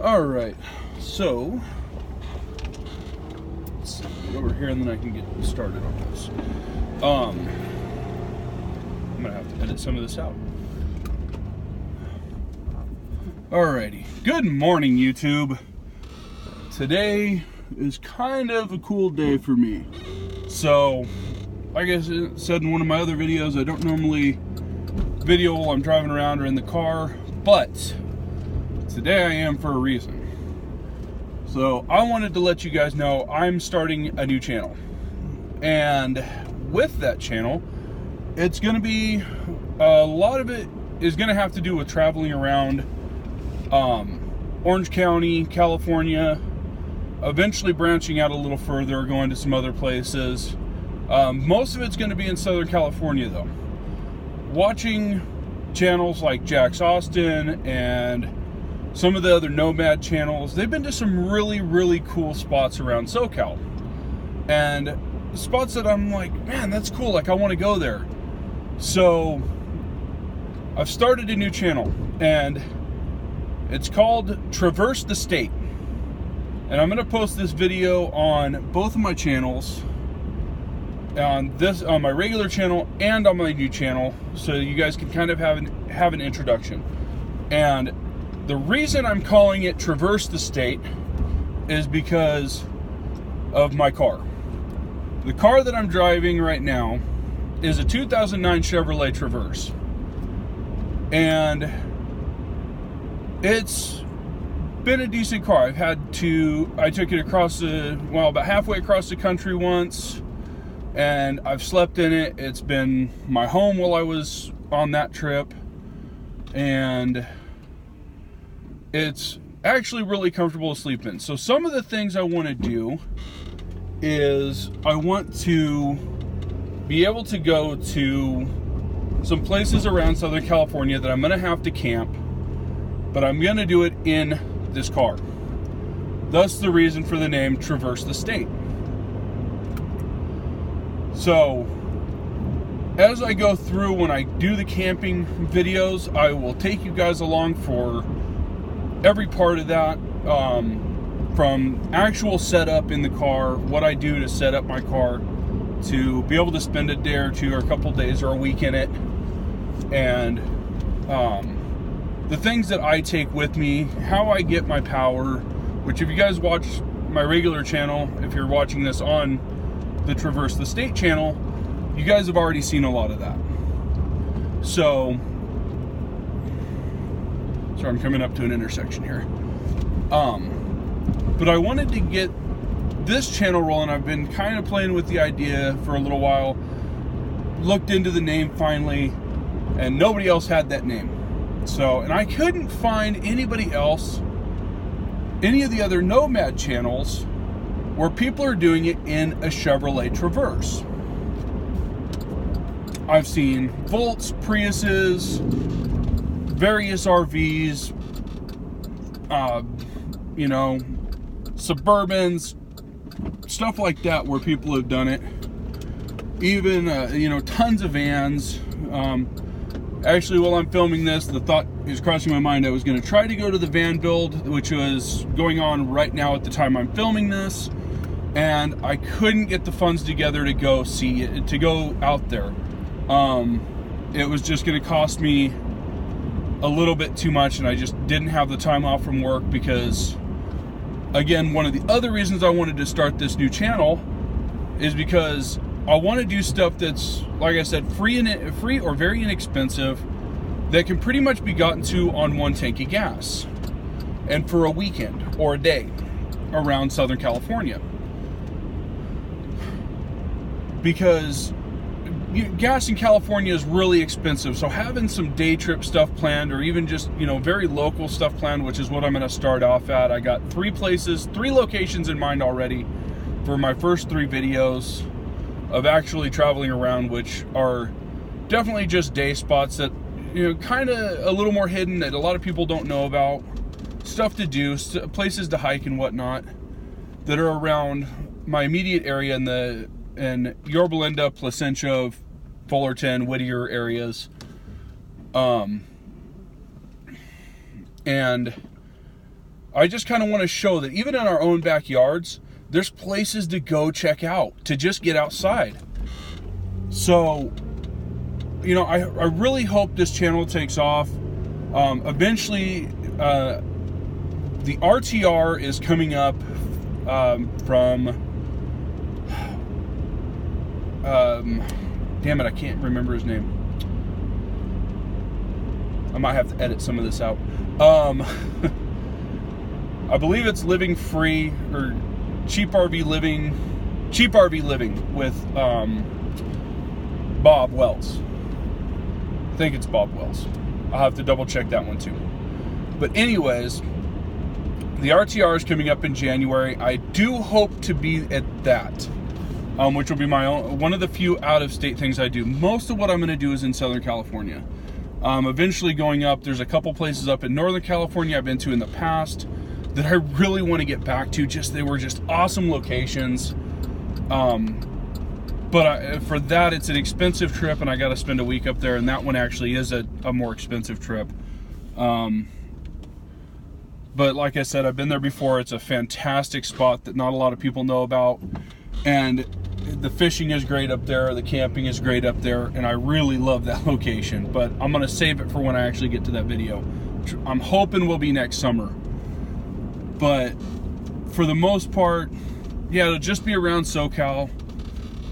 Alright, so let's get over here and then I can get started on this. I'm gonna have to edit some of this out. Alrighty, good morning, YouTube. Today is kind of a cool day for me. So, like I said in one of my other videos, I don't normally video while I'm driving around or in the car, but today I am for a reason. So I wanted to let you guys know I'm starting a new channel. And with that channel, it's going to be, a lot of it is going to have to do with traveling around Orange County, California, eventually branching out a little further, going to some other places. Most of it's going to be in Southern California though. Watching channels like Jax Austin and some of the other nomad channels, they've been to some really cool spots around SoCal. And spots that I'm like, man, that's cool, like I want to go there. So I've started a new channel and it's called Traverse the State. And I'm going to post this video on both of my channels, on my regular channel and on my new channel, so you guys can kind of have an introduction. And the reason I'm calling it Traverse the State is because of my car. The car that I'm driving right now is a 2009 Chevrolet Traverse. And it's been a decent car. I took it across about halfway across the country once, and I've slept in it. It's been my home while I was on that trip, and it's actually really comfortable to sleep in. So some of the things I want to do is I want to be able to go to some places around Southern California that I'm going to have to camp, but I'm going to do it in this car. Thus the reason for the name Traverse the State. So as I go through, when I do the camping videos, I will take you guys along for every part of that, from actual setup in the car, what I do to set up my car, to be able to spend a day or two or a couple days or a week in it, and the things that I take with me, how I get my power, which if you guys watch my regular channel, if you're watching this on the Traverse the State channel, you guys have already seen a lot of that. So, sorry, I'm coming up to an intersection here. But I wanted to get this channel rolling. I've been kind of playing with the idea for a little while, looked into the name finally, and nobody else had that name. So, and I couldn't find anybody else, any of the other nomad channels, where people are doing it in a Chevrolet Traverse. I've seen Volts, Priuses, various RVs, Suburbans, stuff like that where people have done it. Even, tons of vans. Actually, while I'm filming this, the thought is crossing my mind. I was going to try to go to the van build, which was going on right now at the time I'm filming this, and I couldn't get the funds together to go see it, to go out there. It was just going to cost me a little bit too much, and I just didn't have the time off from work because, again, one of the other reasons I wanted to start this new channel is because I want to do stuff that's, like I said, free or very inexpensive, that can pretty much be gotten to on one tank of gas, and for a weekend or a day around Southern California. Because gas in California is really expensive, so having some day trip stuff planned, or even just, very local stuff planned, which is what I'm going to start off at. I got 3 locations in mind already for my first 3 videos of actually traveling around, which are definitely just day spots that, kind of a little more hidden, that a lot of people don't know about. Stuff to do, places to hike and whatnot, that are around my immediate area in Yorba Linda, Placentia, Fullerton, Whittier areas. And I just kind of want to show that even in our own backyards, there's places to go check out, to just get outside. So, you know, I really hope this channel takes off. Eventually, the RTR is coming up from, damn it, I can't remember his name. I might have to edit some of this out. I believe it's Living Free or Cheap RV Living with Bob Wells. I think it's Bob Wells. I'll have to double check that one too. But anyways, the RTR is coming up in January. I do hope to be at that, which will be my own, one of the few out-of-state things I do. Most of what I'm going to do is in Southern California. Eventually going up, there's a couple places up in Northern California I've been to in the past that I really want to get back to. They were just awesome locations. But for that, it's an expensive trip, and I got to spend a week up there, and that one actually is a more expensive trip. But like I said, I've been there before. It's a fantastic spot that not a lot of people know about, and the fishing is great up there, the camping is great up there, and I really love that location. But I'm going to save it for when I actually get to that video, which I'm hoping will be next summer. But for the most part, yeah, it'll just be around SoCal,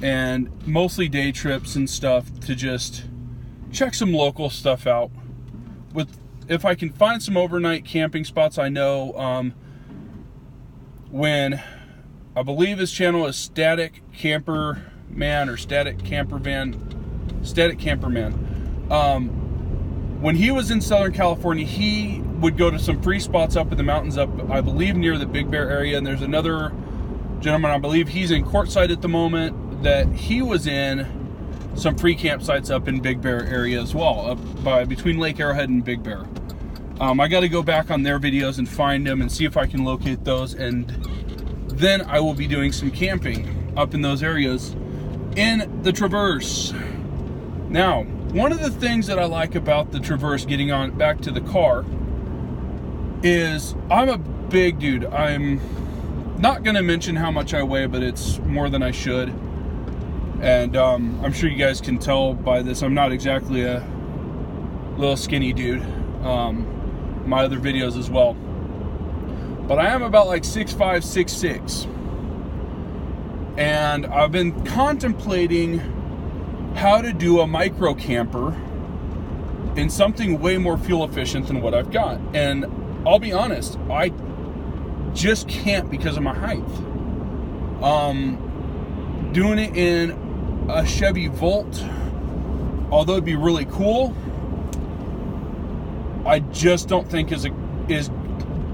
and mostly day trips and stuff to just check some local stuff out. If I can find some overnight camping spots, I know when I believe his channel is Static Camper Man or Static Camper Man. When he was in Southern California, he would go to some free spots up in the mountains up, I believe, near the Big Bear area. And there's another gentleman, I believe he's in Quartzsite at the moment, that he was in some free campsites up in Big Bear area as well, up between Lake Arrowhead and Big Bear. I got to go back on their videos and find them and see if I can locate those, and then I will be doing some camping up in those areas in the Traverse. Now, one of the things that I like about the Traverse, getting on back to the car, is I'm a big dude. I'm not going to mention how much I weigh, but it's more than I should. And I'm sure you guys can tell by this, I'm not exactly a little skinny dude. My other videos as well. But I am about like 6'5", 6'6". And I've been contemplating how to do a micro camper in something way more fuel efficient than what I've got. And I'll be honest, I just can't because of my height. Doing it in a Chevy Volt, although it'd be really cool, I just don't think is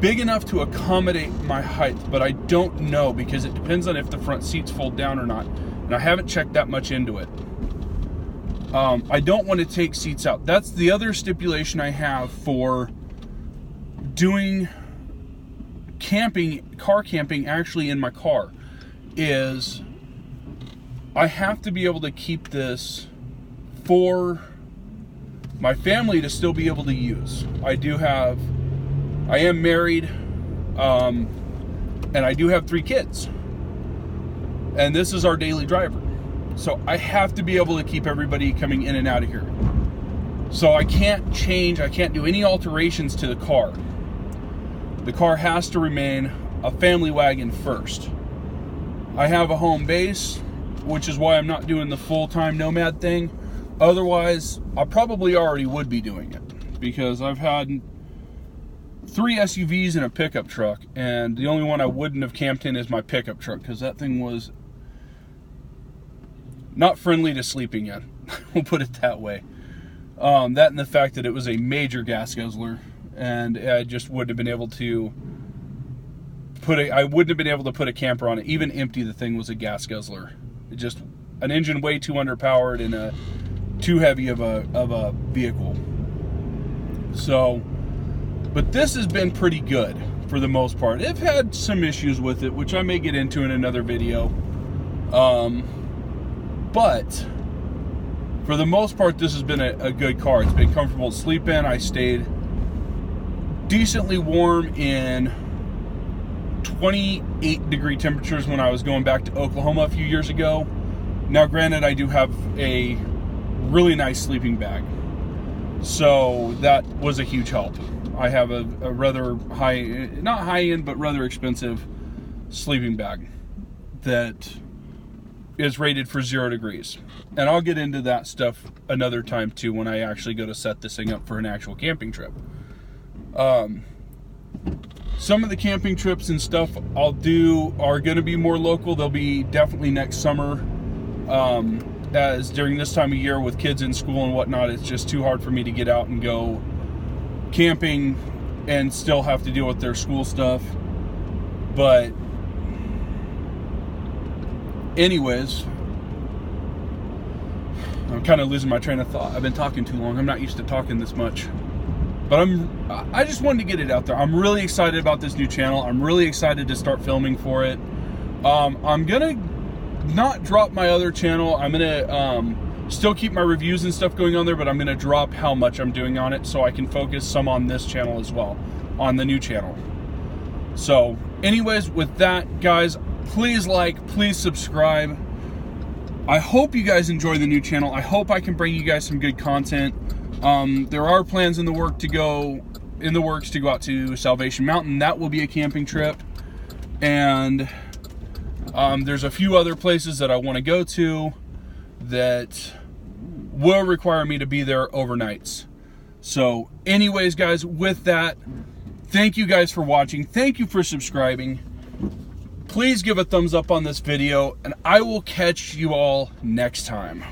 big enough to accommodate my height. But I don't know, because it depends on if the front seats fold down or not, and I haven't checked that much into it. I don't want to take seats out. That's the other stipulation I have for doing camping, car camping actually in my car, is I have to be able to keep this for my family to still be able to use. I am married, and I do have 3 kids, and this is our daily driver. So I have to be able to keep everybody coming in and out of here. So I can't do any alterations to the car. The car has to remain a family wagon first. I have a home base, which is why I'm not doing the full-time nomad thing. Otherwise, I probably already would be doing it, because I've had 3 SUVs and a pickup truck, and the only one I wouldn't have camped in is my pickup truck, because that thing was not friendly to sleeping in. We'll put it that way. That and the fact that it was a major gas guzzler, and I just wouldn't have been able to put a camper on it. Even empty, the thing was a gas guzzler. It just, an engine way too underpowered and too heavy of a vehicle. So, but this has been pretty good for the most part. I've had some issues with it, which I may get into in another video. But for the most part, this has been a good car. It's been comfortable to sleep in. I stayed decently warm in 28-degree temperatures when I was going back to Oklahoma a few years ago. Now, granted, I do have a really nice sleeping bag, so that was a huge help. I have a rather not high-end, but rather expensive sleeping bag that is rated for 0 degrees. And I'll get into that stuff another time too when I actually go to set this thing up for an actual camping trip. Some of the camping trips and stuff I'll do are going to be more local. They'll be definitely next summer. As during this time of year with kids in school and whatnot, it's just too hard for me to get out and go camping and still have to deal with their school stuff. But anyways, I'm kind of losing my train of thought. I've been talking too long. I'm not used to talking this much. But I just wanted to get it out there. I'm really excited about this new channel. I'm really excited to start filming for it. I'm gonna not drop my other channel. I'm gonna still keep my reviews and stuff going on there, but I'm gonna drop how much I'm doing on it so I can focus some on this channel as well, on the new channel. So anyways, with that, guys, please like, please subscribe. I hope you guys enjoy the new channel. I hope I can bring you guys some good content. There are plans in the works to go out to Salvation Mountain. That will be a camping trip. And there's a few other places that I want to go to that will require me to be there overnights. So anyways, guys, with that, thank you guys for watching. Thank you for subscribing. Please give a thumbs up on this video, and I will catch you all next time.